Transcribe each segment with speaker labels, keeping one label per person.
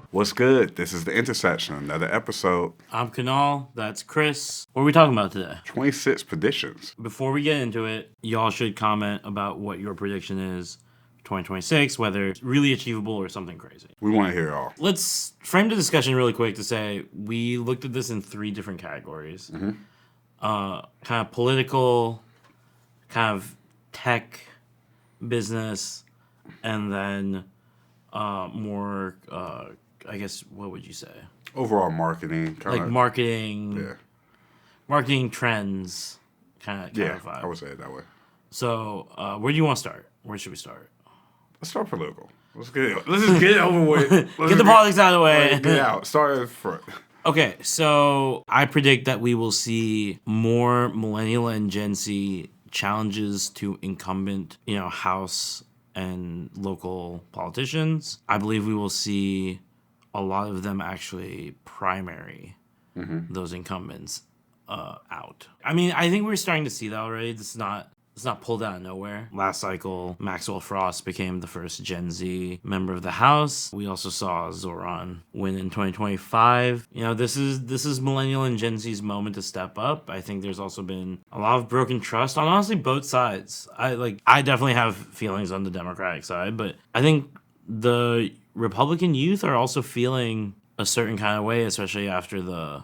Speaker 1: What's good? This is The Intersection, another episode.
Speaker 2: I'm Kunal, that's Chris. What are we talking about today?
Speaker 1: 26 predictions.
Speaker 2: Before we get into it, y'all should comment about what your prediction is for 2026, whether it's really achievable or something crazy.
Speaker 1: We want to hear it all.
Speaker 2: Let's frame the discussion really quick to say we looked at this in 3 different categories. Kind of political, kind of tech, business, and then more... I guess, what would you say?
Speaker 1: Overall marketing.
Speaker 2: Marketing trends kind of vibe.
Speaker 1: I would say it that way.
Speaker 2: So, where do you want to start? Where should we start?
Speaker 1: Let's start political. Let's just get it over with.
Speaker 2: Get the politics out of the way.
Speaker 1: Get it out. Start at the front.
Speaker 2: Okay, so I predict that we will see more millennial and Gen Z challenges to incumbent, House and local politicians. I believe we will see a lot of them actually primary those incumbents out. I mean, I think we're starting to see that already. It's not pulled out of nowhere. Last cycle, Maxwell Frost became the first Gen Z member of the House. We also saw Zoran win in 2025. This is millennial and Gen Z's moment to step up. I think there's also been a lot of broken trust on honestly both sides. I definitely have feelings on the Democratic side, but I think the Republican youth are also feeling a certain kind of way, especially after the,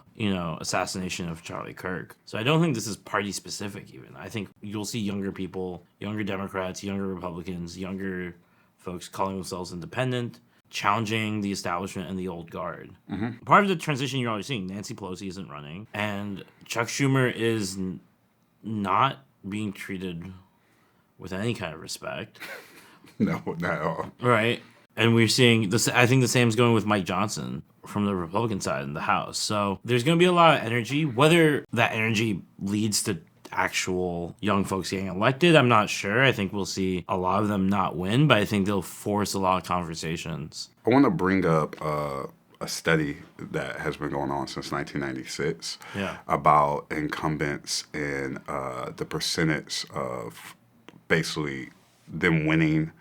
Speaker 2: assassination of Charlie Kirk. So I don't think this is party specific even. I think you'll see younger people, younger Democrats, younger Republicans, younger folks calling themselves independent, challenging the establishment and the old guard. Part of the transition you're already seeing, Nancy Pelosi isn't running, and Chuck Schumer is not being treated with any kind of respect.
Speaker 1: No, not at all.
Speaker 2: Right. And we're seeing this. I think the same is going with Mike Johnson from the Republican side in the House. So there's going to be a lot of energy. Whether that energy leads to actual young folks getting elected, I'm not sure. I think we'll see a lot of them not win, but I think they'll force a lot of conversations.
Speaker 1: I want to bring up a study that has been going on since 1996 about incumbents and the percentage of basically them winning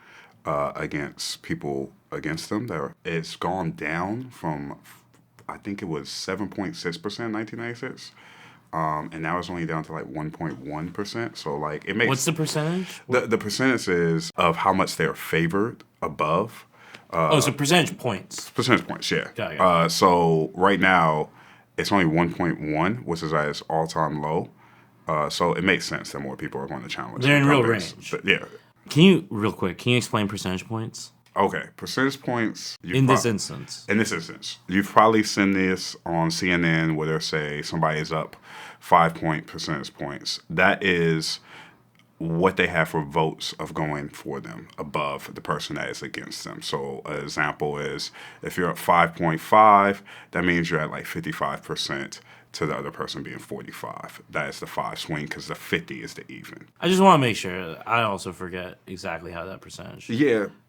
Speaker 1: against people against them. It's gone down from, I think it was 7.6% in 1996, and now it's only down to 1.1%. So it makes...
Speaker 2: What's the percentage?
Speaker 1: The percentage is of how much they're favored above.
Speaker 2: So percentage points.
Speaker 1: Percentage points, yeah.
Speaker 2: Got it.
Speaker 1: So right now, it's only 1.1, which is at its all-time low. So it makes sense that more people are going to challenge.
Speaker 2: They're in real range.
Speaker 1: But yeah.
Speaker 2: Can you explain percentage points?
Speaker 1: Okay, percentage points.
Speaker 2: In this instance,
Speaker 1: you've probably seen this on CNN where they say somebody is up 5 percentage points. That is what they have for votes of going for them above the person that is against them. So an example is if you're at 5.5, that means you're at 55%. To the other person being 45. That is the 5 swing because the 50 is the even.
Speaker 2: I just want to make sure. I also forget exactly how that percentage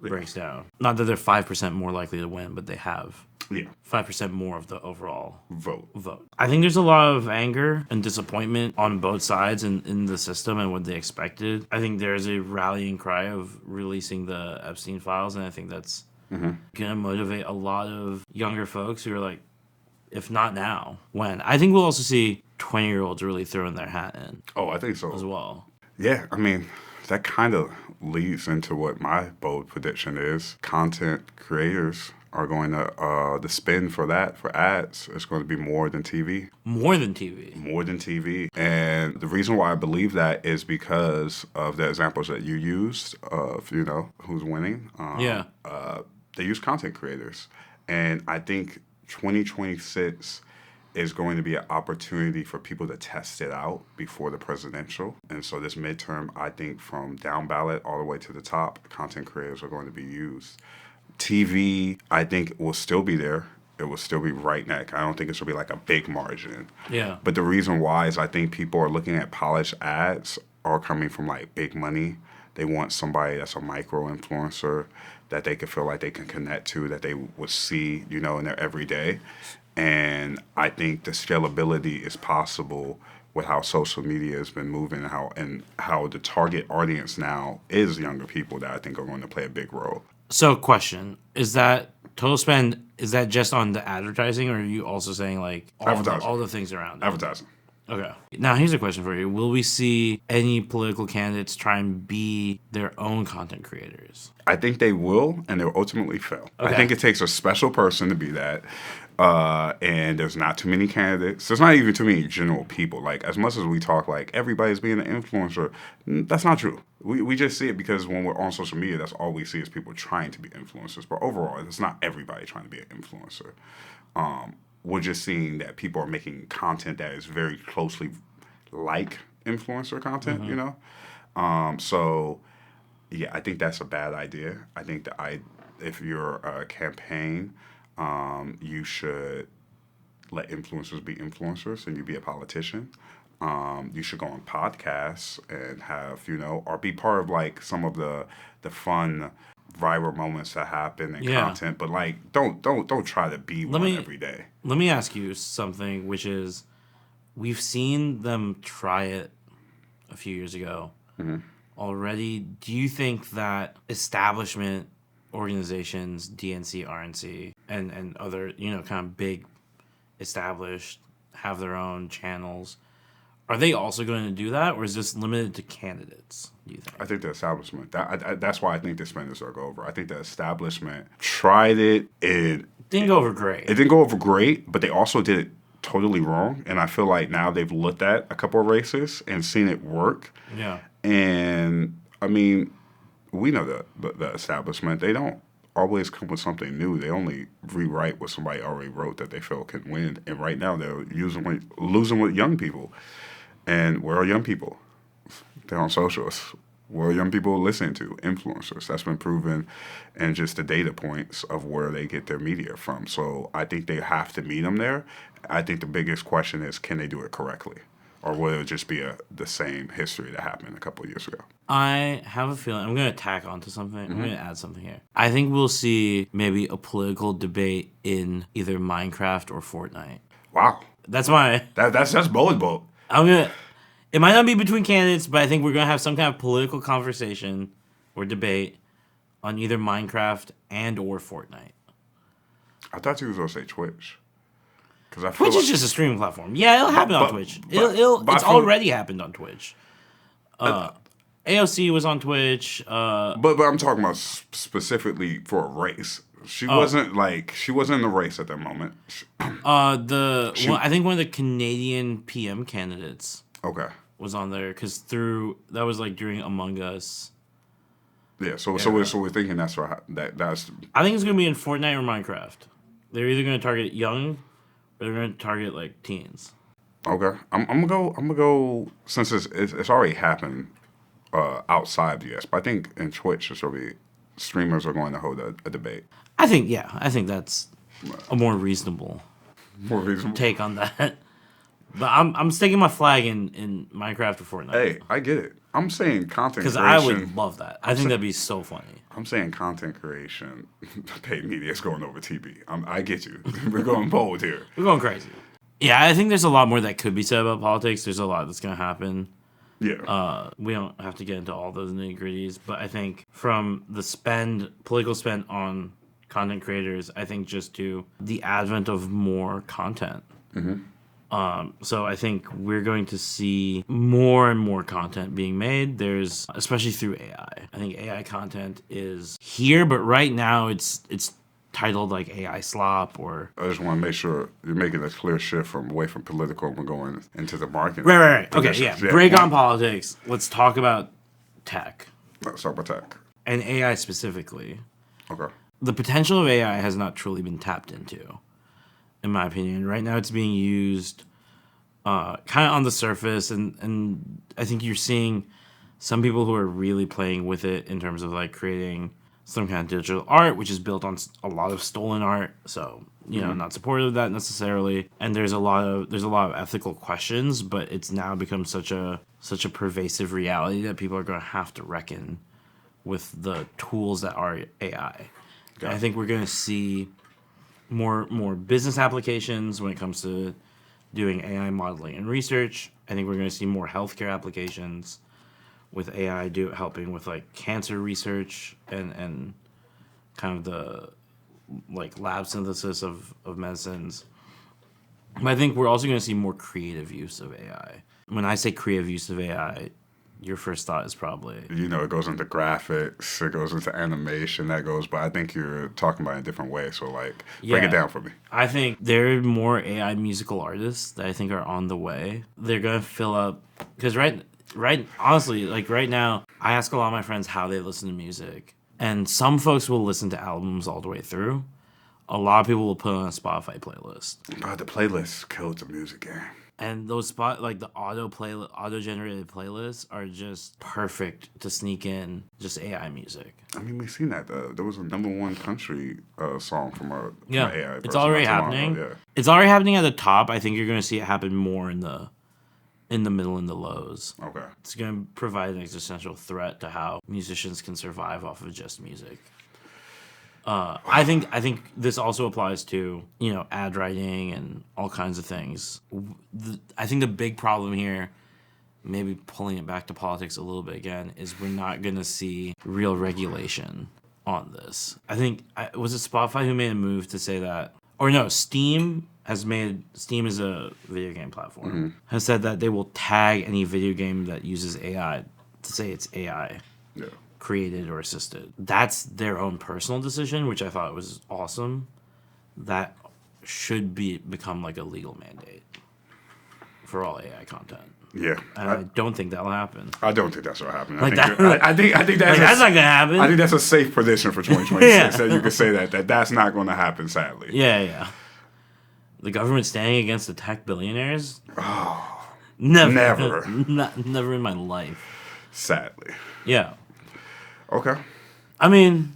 Speaker 2: breaks down. Not that they're 5% more likely to win, but they have 5% more of the overall
Speaker 1: vote.
Speaker 2: I think there's a lot of anger and disappointment on both sides in the system and what they expected. I think there's a rallying cry of releasing the Epstein files, and I think that's going to motivate a lot of younger folks who are like, if not now, when? I think we'll also see 20-year-olds really throwing their hat in. Oh, I think so. As well.
Speaker 1: Yeah, I mean, that kind of leads into what my bold prediction is. Content creators are going to, the spend for ads is going to be more than TV.
Speaker 2: More than TV?
Speaker 1: More than TV. And the reason why I believe that is because of the examples that you used of, who's winning. They use content creators. And I think 2026 is going to be an opportunity for people to test it out before the presidential. And so this midterm, I think from down ballot all the way to the top, content creators are going to be used. TV, I think, will still be there. It will still be right neck. I don't think it's going to be a big margin.
Speaker 2: Yeah.
Speaker 1: But the reason why is I think people are looking at polished ads are coming from big money. They want somebody that's a micro influencer that they can feel like they can connect to, that they would see, in their everyday. And I think the scalability is possible with how social media has been moving and how the target audience now is younger people that I think are going to play a big role.
Speaker 2: So, question: Is that total spend? Is that just on the advertising, or are you also saying like all the things around it?
Speaker 1: Advertising.
Speaker 2: Okay. Now, here's a question for you: will we see any political candidates try and be their own content creators?
Speaker 1: I think they will, and they'll ultimately fail.
Speaker 2: Okay.
Speaker 1: I think it takes a special person to be that. And there's not too many candidates. There's not even too many general people. Like, as much as we talk like everybody's being an influencer, that's not true. We just see it because when we're on social media, that's all we see is people trying to be influencers. But overall, it's not everybody trying to be an influencer. We're just seeing that people are making content that is very closely like influencer content, you know? So, yeah, I think that's a bad idea. I think that if you're a campaign, you should let influencers be influencers and you be a politician. You should go on podcasts and have, or be part of like some of the fun viral moments that happen and content. But like, don't try to be one every day.
Speaker 2: Let me ask you something, which is, we've seen them try it a few years ago already. Do you think that establishment organizations, DNC, RNC, and other, kind of big established, have their own channels, are they also going to do that, or is this limited to candidates, do you think?
Speaker 1: I think the establishment, that's why I think the spend is going to go over. I think the establishment tried it. It
Speaker 2: didn't go over great.
Speaker 1: It didn't go over great, but they also did it totally wrong. And I feel like now they've looked at a couple of races and seen it work.
Speaker 2: Yeah.
Speaker 1: And, I mean, we know the establishment, they don't always come with something new. They only rewrite what somebody already wrote that they feel can win. And right now they're losing with young people. And where are young people? They're on socials. Where are young people listening to? Influencers. That's been proven, and just the data points of where they get their media from. So I think they have to meet them there. I think the biggest question is, can they do it correctly? Or will it just be the same history that happened a couple of years ago?
Speaker 2: I have a feeling, I'm going to tack onto something. I'm going to add something here. I think we'll see maybe a political debate in either Minecraft or Fortnite.
Speaker 1: Wow.
Speaker 2: That's
Speaker 1: bold.
Speaker 2: It might not be between candidates, but I think we're going to have some kind of political conversation or debate on either Minecraft and or Fortnite.
Speaker 1: I thought you was going to say Twitch.
Speaker 2: Twitch is just a streaming platform. Yeah, it'll happen on Twitch. It's already happened on Twitch. AOC was on Twitch.
Speaker 1: But I'm talking about specifically for a race. She wasn't in the race at that moment.
Speaker 2: I think one of the Canadian PM candidates was on there because that was like during Among Us.
Speaker 1: Yeah, so we're thinking that's.
Speaker 2: I think it's gonna be in Fortnite or Minecraft. They're either gonna target young, or they're gonna target like teens.
Speaker 1: Okay, I'm gonna go since it's already happened outside the US, but I think in Twitch streamers are going to hold a debate.
Speaker 2: I think that's a more reasonable take on that. But I'm sticking my flag in Minecraft or Fortnite.
Speaker 1: Hey, I get it. I'm saying content creation. Because
Speaker 2: I would love that. I think that'd be so funny.
Speaker 1: I'm saying content creation, paid media is going over TV. I get you. We're going bold here.
Speaker 2: We're going crazy. Yeah, I think there's a lot more that could be said about politics. There's a lot that's going to happen.
Speaker 1: Yeah.
Speaker 2: We don't have to get into all those nitty-gritties, but I think from the political spend on content creators, I think just to the advent of more content. So I think we're going to see more and more content being made. There's, especially through AI. I think AI content is here, but right now it's titled like AI slop or...
Speaker 1: I just want to make sure you're making a clear shift away from political and we're going into the market.
Speaker 2: Right. Okay, yeah. Break on politics. Let's talk about tech.
Speaker 1: Let's talk about tech.
Speaker 2: And AI specifically.
Speaker 1: Okay.
Speaker 2: The potential of AI has not truly been tapped into, in my opinion. Right now it's being used kind of on the surface, and I think you're seeing some people who are really playing with it in terms of like creating some kind of digital art, which is built on a lot of stolen art. So, not supportive of that necessarily. And there's a lot of ethical questions, but it's now become such a pervasive reality that people are going to have to reckon with the tools that are AI. I think we're going to see more business applications when it comes to doing AI modeling and research. I think we're going to see more healthcare applications with AI helping with like cancer research and kind of the like lab synthesis of medicines. But I think we're also going to see more creative use of AI. When I say creative use of AI, your first thought is probably...
Speaker 1: It goes into graphics, it goes into animation, but I think you're talking about it a different way. So, like, break it down for me.
Speaker 2: I think there are more AI musical artists that I think are on the way. They're going to fill up... Because honestly, like right now, I ask a lot of my friends how they listen to music. And some folks will listen to albums all the way through. A lot of people will put on a Spotify playlist.
Speaker 1: But the playlist killed the music game.
Speaker 2: And those the auto-generated playlists are just perfect to sneak in just AI music.
Speaker 1: I mean, we've seen that. There was a #1 country song from an AI.
Speaker 2: It's already happening. Yeah. It's already happening at the top. I think you're going to see it happen more in the middle and the lows.
Speaker 1: Okay.
Speaker 2: It's going to provide an existential threat to how musicians can survive off of just music. I think this also applies to, ad writing and all kinds of things. I think the big problem here, maybe pulling it back to politics a little bit again, is we're not going to see real regulation on this. I think, was it Spotify who made a move to say that? Or no, Steam is a video game platform, has said that they will tag any video game that uses AI to say it's AI.
Speaker 1: Yeah.
Speaker 2: Created or assisted. That's their own personal decision, which I thought was awesome. That should become like a legal mandate for all AI content.
Speaker 1: Yeah,
Speaker 2: and I don't think that'll happen.
Speaker 1: I don't think that's what happened.
Speaker 2: I think
Speaker 1: that's
Speaker 2: not gonna happen.
Speaker 1: I think that's a safe prediction for 2026. That you could say that's not going to happen. Sadly.
Speaker 2: Yeah. The government standing against the tech billionaires.
Speaker 1: Oh,
Speaker 2: never in my life.
Speaker 1: Sadly.
Speaker 2: Yeah.
Speaker 1: Okay.
Speaker 2: I mean,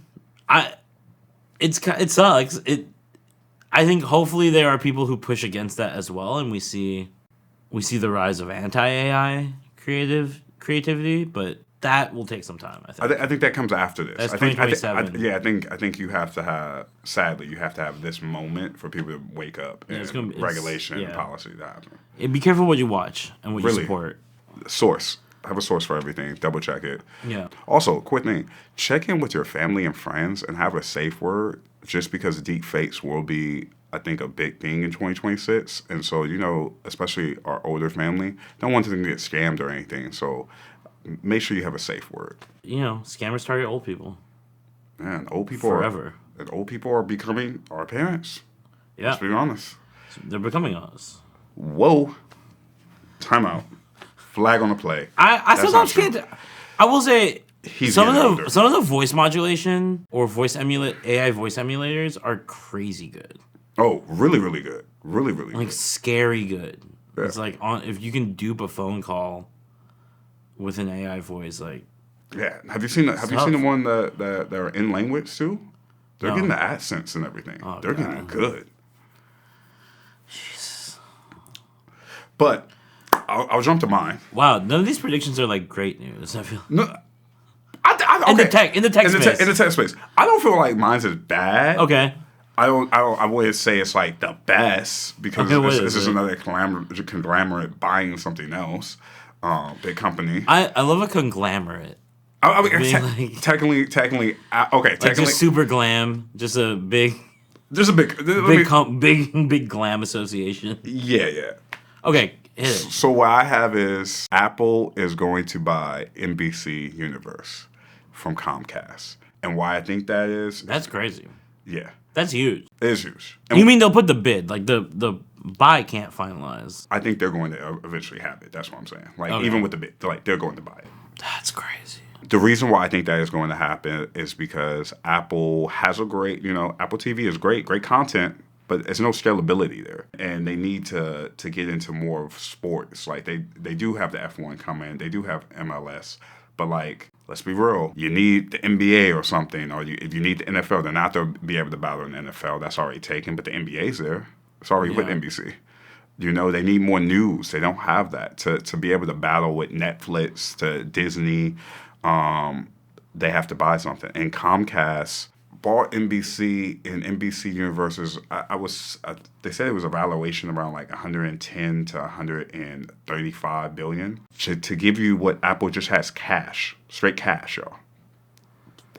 Speaker 2: it sucks. I think hopefully there are people who push against that as well, and we see the rise of anti-AI creativity, but that will take some time.
Speaker 1: I think that comes after this.
Speaker 2: That's 2027.
Speaker 1: I think you have to have. Sadly, you have to have this moment for people to wake up and regulation and policy to happen.
Speaker 2: And be careful what you watch and what you support.
Speaker 1: Source. Have a source for everything. Double check it.
Speaker 2: Yeah.
Speaker 1: Also, quick thing. Check in with your family and friends and have a safe word, just because deep fakes will be, I think, a big thing in 2026. And so, especially our older family, don't want them to get scammed or anything. So make sure you have a safe word.
Speaker 2: Scammers target old people.
Speaker 1: Man, old people
Speaker 2: forever.
Speaker 1: Old people are becoming our parents.
Speaker 2: Yeah.
Speaker 1: Let's be honest.
Speaker 2: They're becoming us.
Speaker 1: Whoa. Time out. Flag on the play.
Speaker 2: I sometimes can't. I will say some of the voice modulation or AI voice emulators are crazy good.
Speaker 1: Oh, really, really good. Really, really
Speaker 2: good. Scary good. Yeah. It's like if you can dupe a phone call with an AI voice, like.
Speaker 1: Yeah. Have you seen the one that are in language too? They're getting the accents and everything.
Speaker 2: Oh,
Speaker 1: They're getting good. Jesus. But. I'll jump to mine.
Speaker 2: Wow, none of these predictions are like great news. I feel
Speaker 1: no.
Speaker 2: In the tech space,
Speaker 1: I don't feel like mine's is bad.
Speaker 2: Okay.
Speaker 1: I wouldn't say it's like the best because this is another conglomerate buying something else. Big company.
Speaker 2: I love a conglomerate.
Speaker 1: Technically, okay.
Speaker 2: Like just super glam, just a big glam association.
Speaker 1: Yeah.
Speaker 2: Okay.
Speaker 1: So what I have is Apple is going to buy NBC Universe from Comcast. And why I think that is...
Speaker 2: That's crazy.
Speaker 1: Yeah.
Speaker 2: That's huge.
Speaker 1: It is huge. And
Speaker 2: you mean they'll put the bid? Like the buy can't finalize.
Speaker 1: I think they're going to eventually have it. That's what I'm saying. Even with the bid, they're going to buy it.
Speaker 2: That's crazy.
Speaker 1: The reason why I think that is going to happen is because Apple has a great, Apple TV is great content, but there's no scalability there. And they need to get into more of sports. Like, they do have the F1 coming. They do have MLS. But, let's be real. You need the NBA or something. Or if you need the NFL, they're not to be able to battle in the NFL. That's already taken. But the NBA's there. It's already with NBC. They need more news. They don't have that. To be able to battle with Netflix, to Disney, they have to buy something. And Comcast bought NBC, and NBC Universe's, they said it was a valuation around 110 to 135 billion. To give you what Apple just has cash, straight cash, y'all.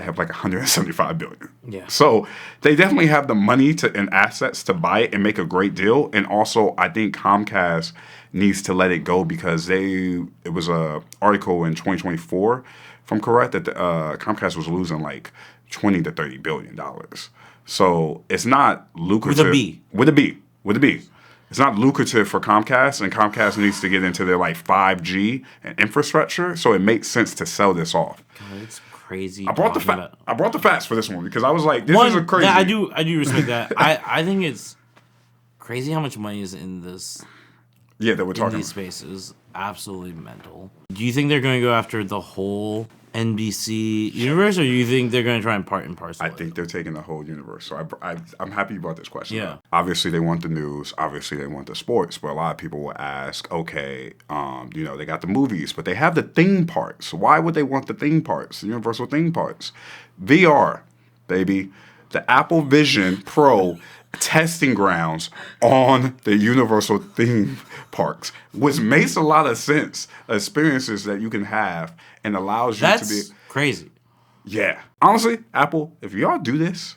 Speaker 1: They have like 175 billion.
Speaker 2: Yeah.
Speaker 1: So they definitely have the money and assets to buy it and make a great deal. And also, I think Comcast needs to let it go because it was a article in 2024, if I'm correct, that Comcast was losing like 20 to 30 billion dollars. So it's not lucrative.
Speaker 2: With a B.
Speaker 1: With a B. With a B. It's not lucrative for Comcast, and Comcast needs to get into their like 5G and infrastructure. So it makes sense to sell this off.
Speaker 2: God, it's crazy.
Speaker 1: I brought the facts for this one because I was like, this is a crazy.
Speaker 2: Yeah, I do respect that. I think it's crazy how much money is in this.
Speaker 1: Yeah, that we're talking
Speaker 2: in these spaces. Absolutely mental. Do you think they're going to go after the whole NBC universe, or do you think they're going to try and part and parcel?
Speaker 1: I think they're taking the whole universe. So I'm happy you brought this question
Speaker 2: Yeah.
Speaker 1: up. Obviously, they want the news. Obviously, they want the sports. But a lot of people will ask, okay, they got the movies, but they have the theme parks. Why would they want the theme parks, the Universal theme parks? VR, baby. The Apple Vision Pro testing grounds on the Universal theme parks, which makes a lot of sense. Experiences that you can have and allows you to be
Speaker 2: crazy.
Speaker 1: Yeah, honestly, Apple, if y'all do this,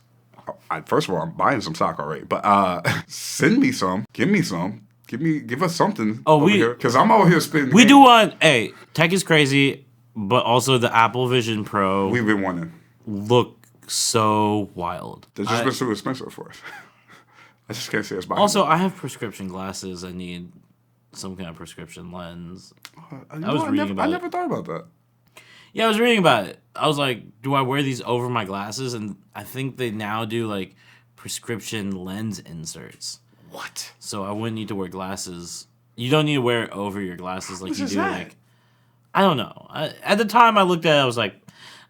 Speaker 1: first of all, I'm buying some stock already. But send me some, give me some, give us something. Because I'm over here spending.
Speaker 2: We do want. Hey, tech is crazy, but also the Apple Vision Pro.
Speaker 1: We've been wanting.
Speaker 2: Look so wild.
Speaker 1: They've just been so expensive for us. I just can't say it's buying.
Speaker 2: Also, I have prescription glasses. I need some kind of prescription lens.
Speaker 1: I never thought about that.
Speaker 2: Yeah, I was reading about it. I was like, do I wear these over my glasses? And I think they now do like prescription lens inserts.
Speaker 1: What?
Speaker 2: So I wouldn't need to wear glasses. You don't need to wear it over your glasses like you do.
Speaker 1: That?
Speaker 2: Like, I don't know. At the time I looked at it, I was like,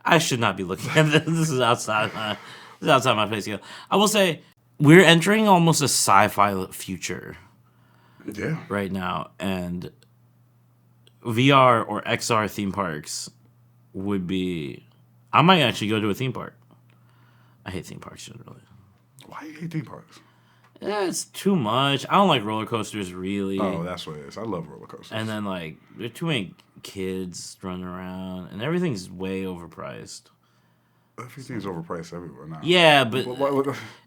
Speaker 2: I should not be looking at this. This is outside my place. I will say we're entering almost a sci-fi future.
Speaker 1: Yeah.
Speaker 2: Right now, and VR or XR theme parks would be. I might actually go to a theme park. I hate theme parks generally.
Speaker 1: Why do you hate theme parks?
Speaker 2: Yeah, it's too much. I don't like roller coasters really.
Speaker 1: Oh, that's what it is. I love roller coasters.
Speaker 2: And then like there are too many kids running around, and everything's way overpriced.
Speaker 1: Everything's overpriced everywhere now.
Speaker 2: Yeah, but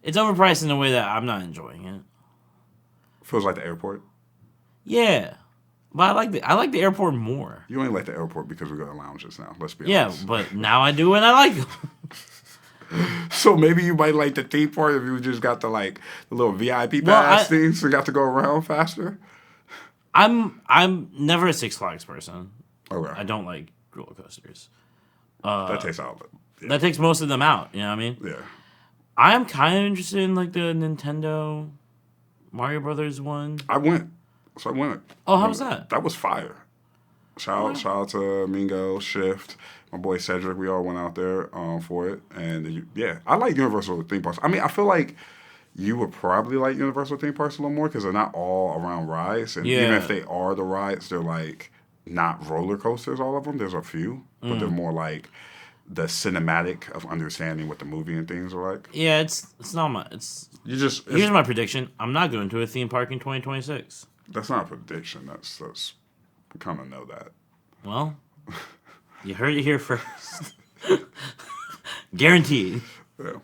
Speaker 2: it's overpriced in a way that I'm not enjoying it.
Speaker 1: Feels like the airport.
Speaker 2: Yeah, but I like the airport more.
Speaker 1: You only like the airport because we go to lounges now. Let's be honest.
Speaker 2: Yeah, but now I do, and I like them.
Speaker 1: So maybe you might like the theme park if you just got the little VIP pass things, so you got to go around faster.
Speaker 2: I'm never a Six Flags person.
Speaker 1: Okay.
Speaker 2: I don't like roller coasters.
Speaker 1: That takes out. Yeah.
Speaker 2: That takes most of them out. You know what I mean?
Speaker 1: Yeah.
Speaker 2: I am kind of interested in like the Nintendo Mario Brothers one.
Speaker 1: I went.
Speaker 2: Oh, how was that?
Speaker 1: That was fire. Shout out to Mingo, Shift, my boy Cedric. We all went out there for it, and I like Universal theme parks. I mean, I feel like you would probably like Universal theme parks a little more because they're not all around rides, and even if they are the rides, they're like not roller coasters. All of them. There's a few, but they're more like the cinematic of understanding what the movie and things are like.
Speaker 2: Yeah, it's not my. Here's my prediction. I'm not going to a theme park in 2026.
Speaker 1: That's not a prediction. That's we kind of know that.
Speaker 2: Well, you heard it here first. Guaranteed.
Speaker 1: Yeah.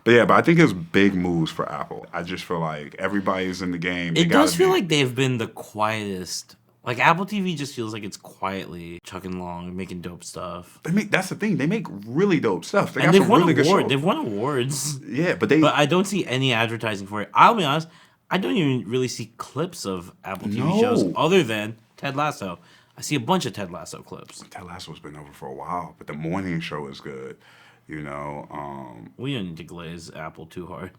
Speaker 1: But I think it's big moves for Apple. I just feel like everybody's in the game.
Speaker 2: It does feel like they've been the quietest. Like Apple TV just feels like it's quietly chugging along, making dope stuff.
Speaker 1: That's the thing. They make really dope stuff.
Speaker 2: And they've won awards. They've won awards.
Speaker 1: Yeah, but
Speaker 2: I don't see any advertising for it. I'll be honest. I don't even really see clips of Apple TV shows other than Ted Lasso. I see a bunch of Ted Lasso clips.
Speaker 1: Ted Lasso's been over for a while, but the morning show is good. We don't
Speaker 2: need to glaze Apple too hard.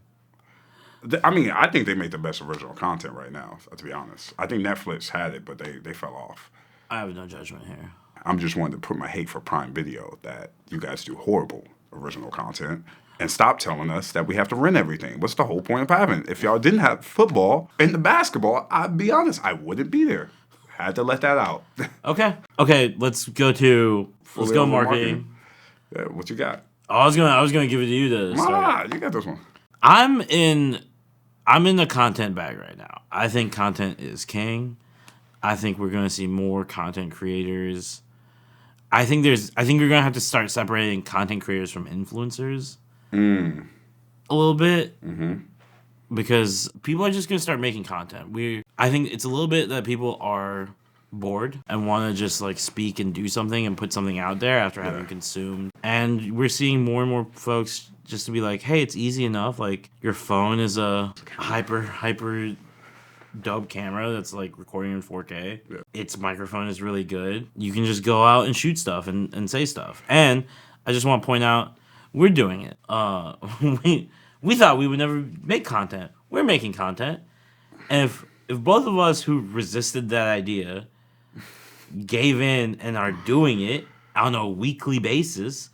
Speaker 1: I think they make the best original content right now, to be honest. I think Netflix had it, but they fell off.
Speaker 2: I have no judgment here.
Speaker 1: I'm just wanting to put my hate for Prime Video that you guys do horrible original content and stop telling us that we have to rent everything. What's the whole point of having it? If y'all didn't have football and the basketball, I'd be honest, I wouldn't be there. Had to let that out.
Speaker 2: Okay, let's go marketing.
Speaker 1: Yeah, what you got?
Speaker 2: Oh, I was gonna give it to you to start.
Speaker 1: You got this one.
Speaker 2: I'm in the content bag right now. I think content is king. I think we're gonna see more content creators. I think you're gonna have to start separating content creators from influencers a little bit. Mm-hmm. Because people are just gonna start making content. I think it's a little bit that people are bored and want to just like speak and do something and put something out there after having consumed. And we're seeing more and more folks just to be like, hey, it's easy enough. Like your phone is a hyper dope camera that's like recording in 4K. Yeah. Its microphone is really good. You can just go out and shoot stuff and say stuff. And I just want to point out, we're doing it. We thought we would never make content. We're making content. And if both of us who resisted that idea gave in and are doing it on a weekly basis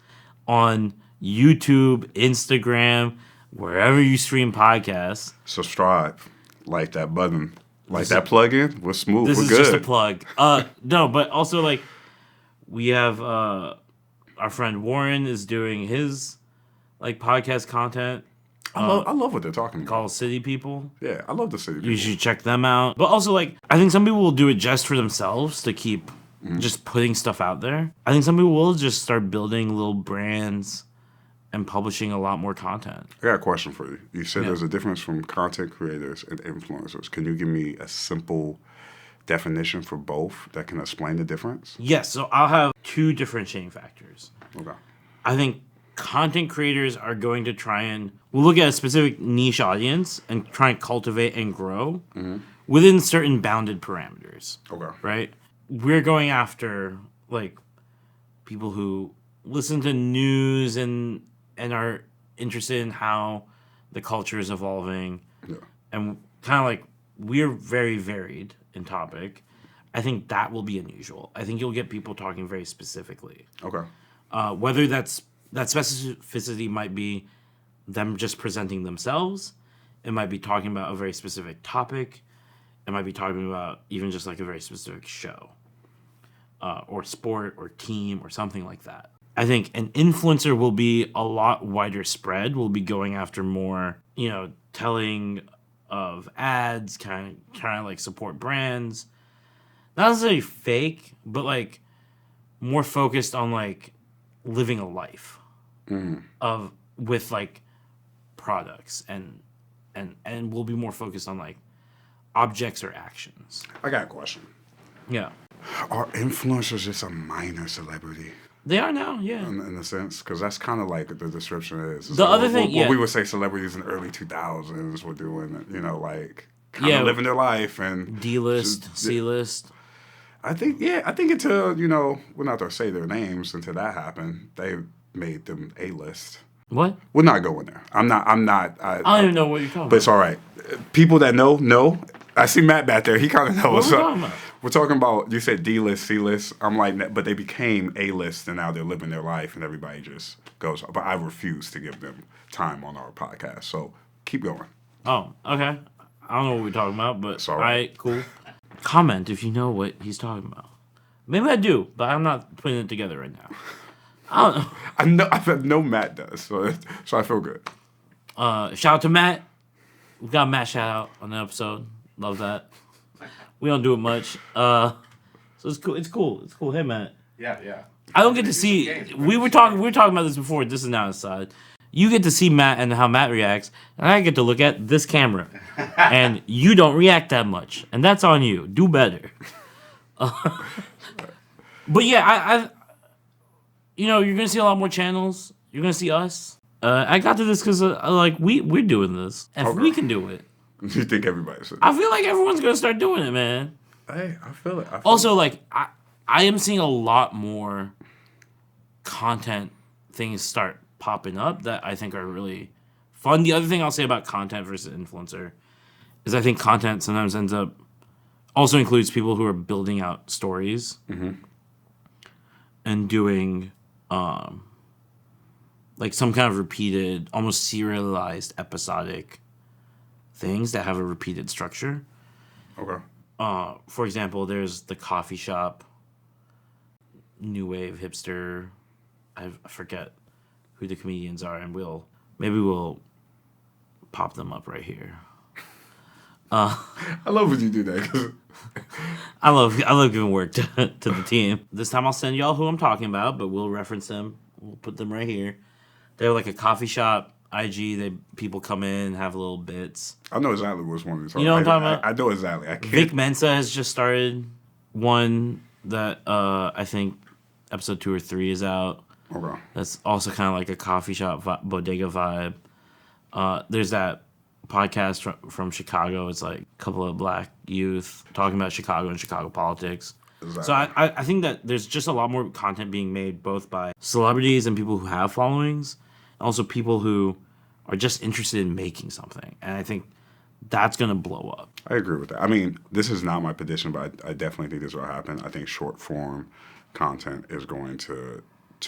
Speaker 2: on YouTube, Instagram, wherever you stream podcasts.
Speaker 1: Subscribe. Like that button. Like that plug-in. We're smooth.
Speaker 2: This
Speaker 1: We're
Speaker 2: is
Speaker 1: good.
Speaker 2: just a plug. No, but also like we have our friend Warren is doing his like podcast content.
Speaker 1: I love what they're talking about.
Speaker 2: Called City People.
Speaker 1: Yeah, I love the City People.
Speaker 2: You should check them out. But also, like, I think some people will do it just for themselves to keep just putting stuff out there. I think some people will just start building little brands and publishing a lot more content.
Speaker 1: I got a question for you. You said there's a difference from content creators and influencers. Can you give me a simple definition for both that can explain the difference?
Speaker 2: Yes, so I'll have two differentiating factors.
Speaker 1: Okay.
Speaker 2: I think content creators are going to try and we'll look at a specific niche audience and try and cultivate and grow within certain bounded parameters.
Speaker 1: Okay.
Speaker 2: Right? We're going after like people who listen to news and are interested in how the culture is evolving. Yeah. And kind of like we're very varied in topic. I think that will be unusual. I think you'll get people talking very specifically.
Speaker 1: Okay.
Speaker 2: Whether that specificity might be them just presenting themselves. It might be talking about a very specific topic. It might be talking about even just like a very specific show or sport or team or something like that. I think an influencer will be a lot wider spread. We'll be going after more, telling of ads, kind of like support brands. Not necessarily fake, but like more focused on like living a life with like products and we'll be more focused on like objects or actions.
Speaker 1: I got a question.
Speaker 2: Yeah.
Speaker 1: Are influencers just a minor celebrity?
Speaker 2: They are now, yeah.
Speaker 1: In a sense, because that's kind of like the description is.
Speaker 2: The other thing,
Speaker 1: what we would say celebrities in the early 2000s were doing, like kind of living their life and
Speaker 2: D-list, C-list.
Speaker 1: I think until we're not to say their names until that happened, they made them A-list.
Speaker 2: What?
Speaker 1: We're not going there. I'm not.
Speaker 2: I don't even know what you're talking about.
Speaker 1: But it's all right. People that know. I see Matt back there. He kind of knows.
Speaker 2: What are we talking about?
Speaker 1: We're talking about, you said D-list, C-list. I'm like, but they became A-list, and now they're living their life, and everybody just goes. But I refuse to give them time on our podcast. So keep going.
Speaker 2: Oh, okay. I don't know what we're talking about, but
Speaker 1: it's all
Speaker 2: right, cool. Comment if you know what he's talking about. Maybe I do, but I'm not putting it together right now. I don't know.
Speaker 1: I know Matt does, so I feel good.
Speaker 2: Shout out to Matt. We got Matt shout out on the episode. Love that. We don't do it much. So it's cool. It's cool. Hey, Matt.
Speaker 1: Yeah.
Speaker 2: I don't get to see. We were talking about this before. This is now aside. You get to see Matt and how Matt reacts, and I get to look at this camera, and you don't react that much, and that's on you. Do better. But yeah, you're gonna see a lot more channels. You're gonna see us. I got to this because we're doing this, and if we can do it.
Speaker 1: You think everybody's?
Speaker 2: I feel like everyone's gonna start doing it, man.
Speaker 1: Hey, I feel it.
Speaker 2: Also, like I am seeing a lot more content things start popping up that I think are really fun. The other thing I'll say about content versus influencer is I think content sometimes ends up also includes people who are building out stories and doing like some kind of repeated, almost serialized, episodic things that have a repeated structure.
Speaker 1: Okay.
Speaker 2: For example, there's the coffee shop, new wave hipster. I forget who the comedians are, and we'll pop them up right here.
Speaker 1: I love when you do that. 'Cause
Speaker 2: I love giving work to the team. This time I'll send y'all who I'm talking about, but we'll reference them. We'll put them right here. They're like a coffee shop IG. People come in and have little bits.
Speaker 1: I know exactly which one you're talking.
Speaker 2: You know what I'm talking about?
Speaker 1: I know exactly. I can't.
Speaker 2: Vic Mensa has just started one that I think episode 2 or 3 is out.
Speaker 1: Okay.
Speaker 2: That's also kind of like a coffee shop bodega vibe. There's that podcast from Chicago. It's like a couple of black youth talking about Chicago and Chicago politics. Exactly. So I think that there's just a lot more content being made both by celebrities and people who have followings, and also people who are just interested in making something. And I think that's going to blow up.
Speaker 1: I agree with that. I mean, this is not my prediction, but I definitely think this will happen. I think short form content is going to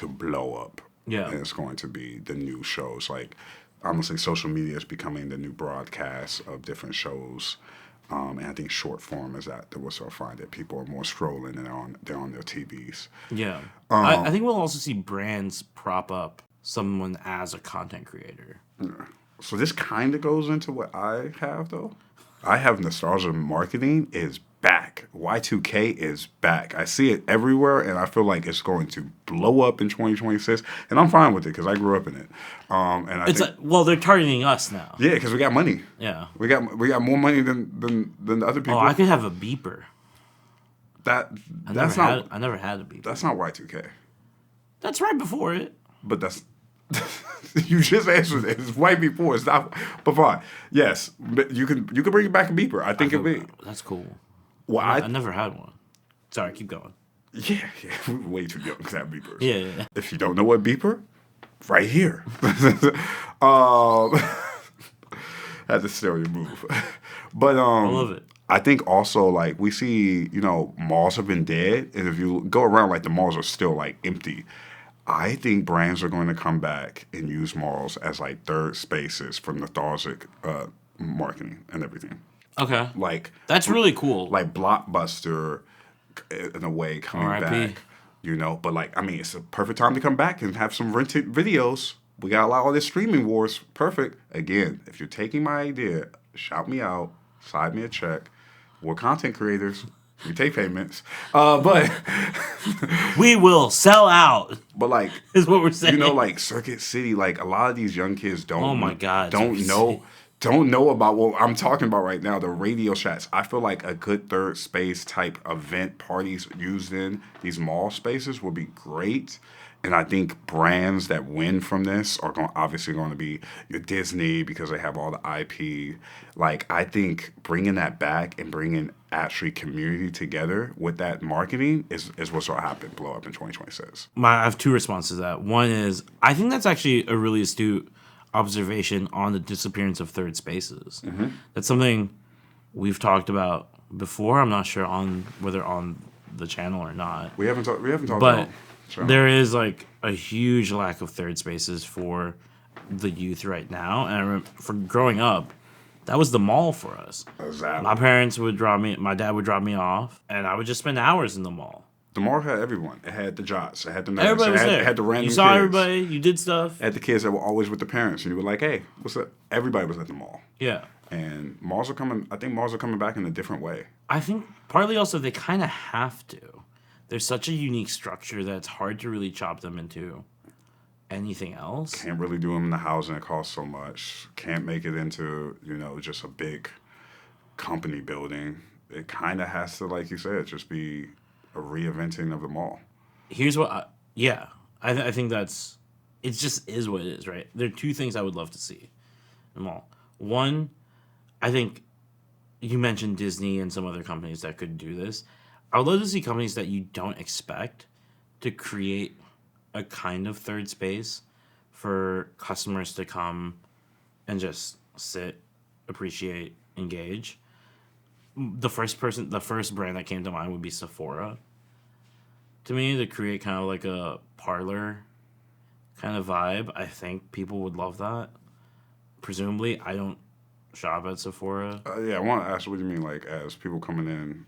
Speaker 1: blow up.
Speaker 2: Yeah.
Speaker 1: And it's going to be the new shows. Like, honestly, social media is becoming the new broadcast of different shows. And I think short form is that we'll still find that people are more scrolling and they're on their TVs.
Speaker 2: Yeah. I think we'll also see brands prop up someone as a content creator.
Speaker 1: Yeah. So this kind of goes into what I have, though. I have nostalgia marketing is back. Y2K is back. I see it everywhere, and I feel like it's going to blow up in 2026. And I'm fine with it because I grew up in it. And I think,
Speaker 2: well, they're targeting us now.
Speaker 1: Yeah, because we got money.
Speaker 2: Yeah,
Speaker 1: we got more money than the other people.
Speaker 2: Oh, I could have a beeper.
Speaker 1: I
Speaker 2: never had a beeper.
Speaker 1: That's not Y2K.
Speaker 2: That's right before it.
Speaker 1: But that's. You just answered it. It's right before. It's not. But fine. Yes, but you can bring back a beeper. I think it'd be.
Speaker 2: That's cool.
Speaker 1: Well,
Speaker 2: I never had one. Sorry, keep going.
Speaker 1: Yeah, we're way too young to have beepers.
Speaker 2: Yeah.
Speaker 1: If you don't know what beeper, right here. Had to steal your move. But
Speaker 2: I love it.
Speaker 1: I think also like we see, malls have been dead, and if you go around, like the malls are still like empty. I think brands are going to come back and use malls as like third spaces for nostalgic marketing and everything.
Speaker 2: Okay.
Speaker 1: Like
Speaker 2: that's really cool.
Speaker 1: Like Blockbuster, in a way, coming back. But like, I mean, it's a perfect time to come back and have some rented videos. We got a lot of this streaming wars. Perfect. Again, if you're taking my idea, shout me out, slide me a check. We're content creators. We take payments, but
Speaker 2: we will sell out.
Speaker 1: But like,
Speaker 2: is what we're saying.
Speaker 1: Like Circuit City, like a lot of these young kids don't.
Speaker 2: Oh my God!
Speaker 1: Don't know about what I'm talking about right now. The Radio Shacks. I feel like a good third space type event parties used in these mall spaces would be great. And I think brands that win from this are obviously going to be your Disney because they have all the IP. Like, I think bringing that back and bringing actually community together with that marketing is what's going to happen, blow up in 2026.
Speaker 2: I have two responses to that. One is, I think that's actually a really astute observation on the disappearance of third spaces. Mm-hmm. That's something we've talked about before. I'm not sure whether on the channel or not.
Speaker 1: We haven't talked
Speaker 2: but
Speaker 1: about. Sure.
Speaker 2: There is like a huge lack of third spaces for the youth right now, and I remember for growing up, that was the mall for us.
Speaker 1: Exactly.
Speaker 2: My dad would drop me off, and I would just spend hours in the mall.
Speaker 1: The mall had everyone. It had the Jots. It had the nerds.
Speaker 2: Everybody was there.
Speaker 1: It had the random kids.
Speaker 2: You saw everybody. You did stuff.
Speaker 1: It had the kids that were always with the parents, and you were like, "Hey, what's up?" Everybody was at the mall.
Speaker 2: Yeah.
Speaker 1: And malls are coming. I think malls are coming back in a different way.
Speaker 2: I think partly also they kind of have to. There's such a unique structure that it's hard to really chop them into anything else.
Speaker 1: Can't really do them in the housing. It costs so much. Can't make it into, just a big company building. It kind of has to, like you said, just be a reinventing of the mall.
Speaker 2: Here's what I think that's, it just is what it is, right? There are two things I would love to see in the mall. One, I think you mentioned Disney and some other companies that could do this. I would love to see companies that you don't expect to create a kind of third space for customers to come and just sit, appreciate, engage. The first brand that came to mind would be Sephora. To me, to create kind of like a parlor kind of vibe, I think people would love that. Presumably, I don't shop at Sephora.
Speaker 1: I want to ask, what do you mean, like, as people coming in?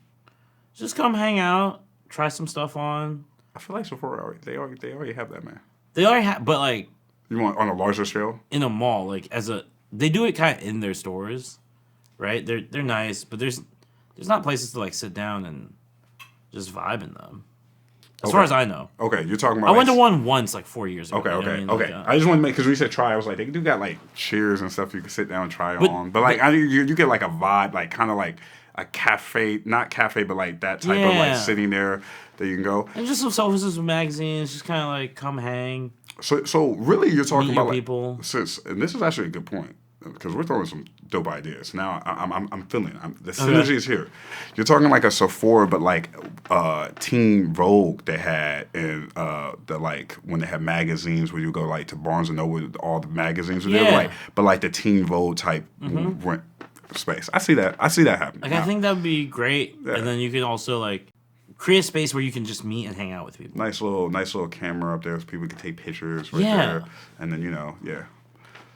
Speaker 2: Just come hang out, try some stuff on.
Speaker 1: I feel like Sephora, they already have that, man.
Speaker 2: They already have, but like...
Speaker 1: You want on a larger scale?
Speaker 2: In a mall, like they do it kind of in their stores. right? They're nice, but there's not places to like sit down and just vibe in them. As far as I know.
Speaker 1: Okay, you're talking about.
Speaker 2: I went to one once, like 4 years ago.
Speaker 1: Okay,
Speaker 2: you know
Speaker 1: okay,
Speaker 2: what I mean?
Speaker 1: okay.
Speaker 2: Like,
Speaker 1: I just want to make, because we said try. I was like, they do got like chairs and stuff you can sit down and try on. But like, you get like a vibe, like kind of like a cafe, not cafe, but like that type of like sitting there that you can go.
Speaker 2: And just some sofas and some magazines, just kind of like come hang.
Speaker 1: So really, you're talking about like
Speaker 2: people.
Speaker 1: And this is actually a good point, because we're throwing some dope ideas. Now I'm feeling the synergy is here. You're talking like a Sephora, but like Teen Vogue they had in the like when they had magazines where you go like to Barnes and Noble with all the magazines were there, like but like the Teen Vogue type rent space. I see that happening.
Speaker 2: Like I think that would be great, and then you can also like create a space where you can just meet and hang out with people.
Speaker 1: Nice little camera up there so people can take pictures right there, and then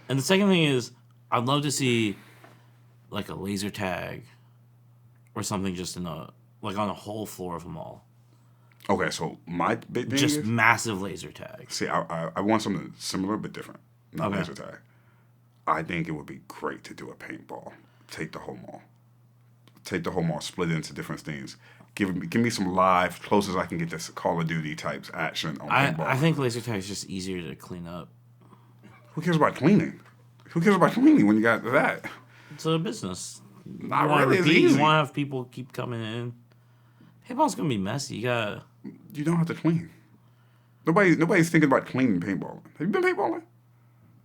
Speaker 2: And the second thing is, I'd love to see like a laser tag or something just in on a whole floor of a mall.
Speaker 1: Okay, so my big thing
Speaker 2: just
Speaker 1: is,
Speaker 2: massive laser tag.
Speaker 1: See, I want something similar but different, not laser tag. I think it would be great to do a paintball. Take the whole mall, split it into different things. Give me some live, close as I can get this Call of Duty types action on paintball.
Speaker 2: I think laser tag is just easier to clean up.
Speaker 1: Who cares about cleaning? Who cares about cleaning when you got that?
Speaker 2: It's a business.
Speaker 1: Not really. It's easy.
Speaker 2: You want to have people keep coming in. Paintball's gonna be messy.
Speaker 1: You don't have to clean. Nobody's thinking about cleaning paintball. Have you been paintballing?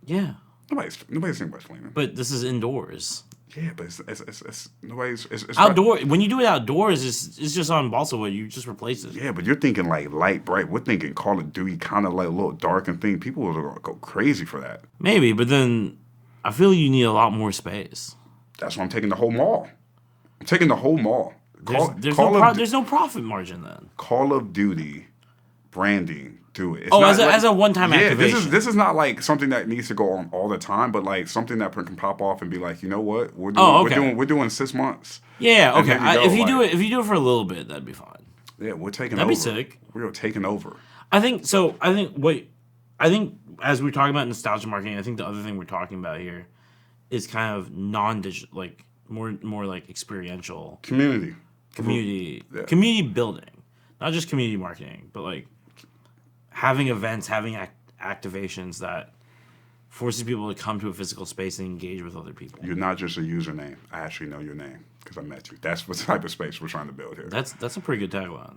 Speaker 2: Yeah.
Speaker 1: Nobody's thinking about cleaning.
Speaker 2: But this is indoors.
Speaker 1: Yeah, but it's nobody's. It's
Speaker 2: outdoor. When you do it outdoors, it's just on balsa wood. You just replace it.
Speaker 1: Yeah, but you're thinking like light, bright. We're thinking Call of Duty, kind of like a little dark and thing. People will go crazy for that.
Speaker 2: Maybe, but then I feel you need a lot more space.
Speaker 1: That's why I'm taking the whole mall. I'm taking the whole mall.
Speaker 2: There's no profit margin then.
Speaker 1: Call of Duty branding. Do it.
Speaker 2: As a one-time activation.
Speaker 1: This is not like something that needs to go on all the time, but like something that can pop off and be like, you know what, we're doing 6 months.
Speaker 2: Yeah, okay. If you do it for a little bit, that'd be fine.
Speaker 1: Yeah, we're taking
Speaker 2: over.
Speaker 1: That'd
Speaker 2: be sick.
Speaker 1: We're taking over.
Speaker 2: I think as we're talking about nostalgia marketing, I think the other thing we're talking about here is kind of non-digital, like more like experiential
Speaker 1: community
Speaker 2: building, not just community marketing, but like having events, having activations that forces people to come to a physical space and engage with other people.
Speaker 1: You're not just a username. I actually know your name because I met you. That's what type of space we're trying to build here.
Speaker 2: That's a pretty good tagline.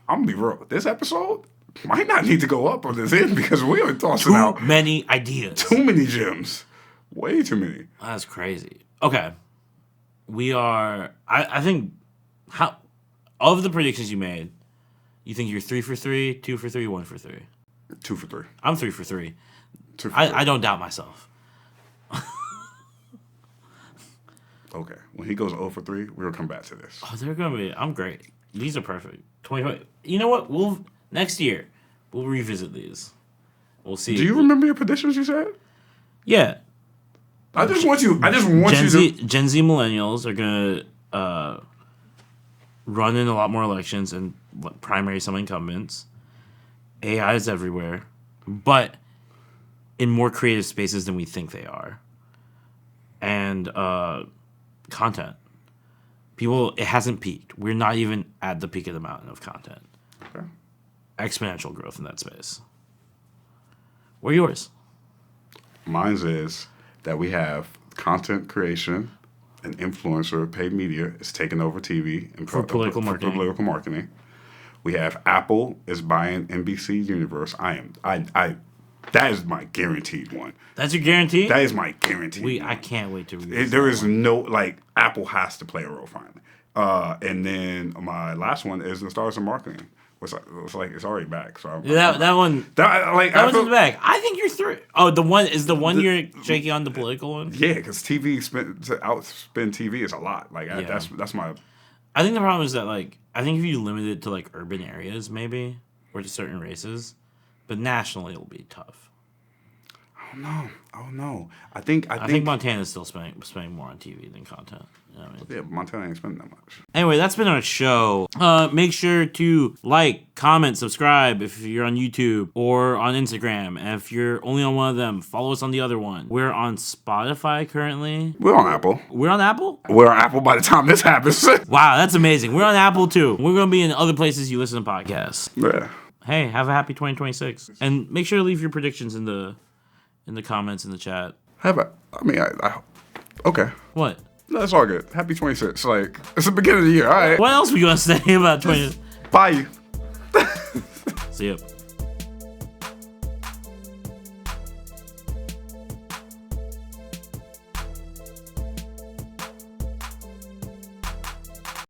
Speaker 1: I'm gonna be real. This episode might not need to go up on this end because we are tossing out
Speaker 2: too many ideas.
Speaker 1: Too many gems. Way too many.
Speaker 2: That's crazy. Okay. We are... I think... Of the predictions you made, you think you're 3 for 3, 2 for 3, 1 for 3?
Speaker 1: 2 for 3.
Speaker 2: I'm 3 for 3.
Speaker 1: 2 for 3.
Speaker 2: I don't doubt myself.
Speaker 1: Okay. When he goes 0 for 3, we're going to come back to this.
Speaker 2: Oh, they're going to be... I'm great. These are perfect. 2020. You know what? Next year, we'll revisit these. We'll see.
Speaker 1: Do you remember your predictions you said?
Speaker 2: Yeah.
Speaker 1: I just want you to...
Speaker 2: Gen Z millennials are going to run in a lot more elections and primary some incumbents. AI is everywhere, but in more creative spaces than we think they are. And content. It hasn't peaked. We're not even at the peak of the mountain of content.
Speaker 1: Okay.
Speaker 2: Exponential growth in that space. What are yours?
Speaker 1: Mine's is that we have content creation and influencer paid media is taking over TV and
Speaker 2: for political marketing.
Speaker 1: We have Apple is buying NBC Universe. That is my guaranteed one.
Speaker 2: That's your guarantee?
Speaker 1: That is my guarantee.
Speaker 2: I can't wait to read
Speaker 1: There is no, Apple has to play a role finally. And then my last one is the Stars of Marketing. It's already back. So
Speaker 2: that one's in the back. I think you're 3. Oh, the one you're shaking on the political one?
Speaker 1: Yeah, because TV to outspend TV is a lot. That's my...
Speaker 2: I think the problem is that, I think if you limit it to, urban areas, maybe, or to certain races, but nationally it'll be tough.
Speaker 1: I Oh no. I think
Speaker 2: Montana's still spending more on TV than content. You know what I mean?
Speaker 1: Yeah, Montana ain't spending that much.
Speaker 2: Anyway, that's been our show. Make sure to like, comment, subscribe if you're on YouTube or on Instagram. And if you're only on one of them, follow us on the other one. We're on Spotify currently.
Speaker 1: We're on Apple.
Speaker 2: We're on Apple?
Speaker 1: We're on Apple by the time this happens.
Speaker 2: Wow, that's amazing. We're on Apple too. We're going to be in other places you listen to podcasts.
Speaker 1: Yeah.
Speaker 2: Hey, have a happy 2026. And make sure to leave your predictions in the comments in the chat.
Speaker 1: Okay.
Speaker 2: What?
Speaker 1: No, that's all good. Happy 26. Like, it's the beginning of the year. All right.
Speaker 2: What else we going to say about 20?
Speaker 1: Bye.
Speaker 2: See ya.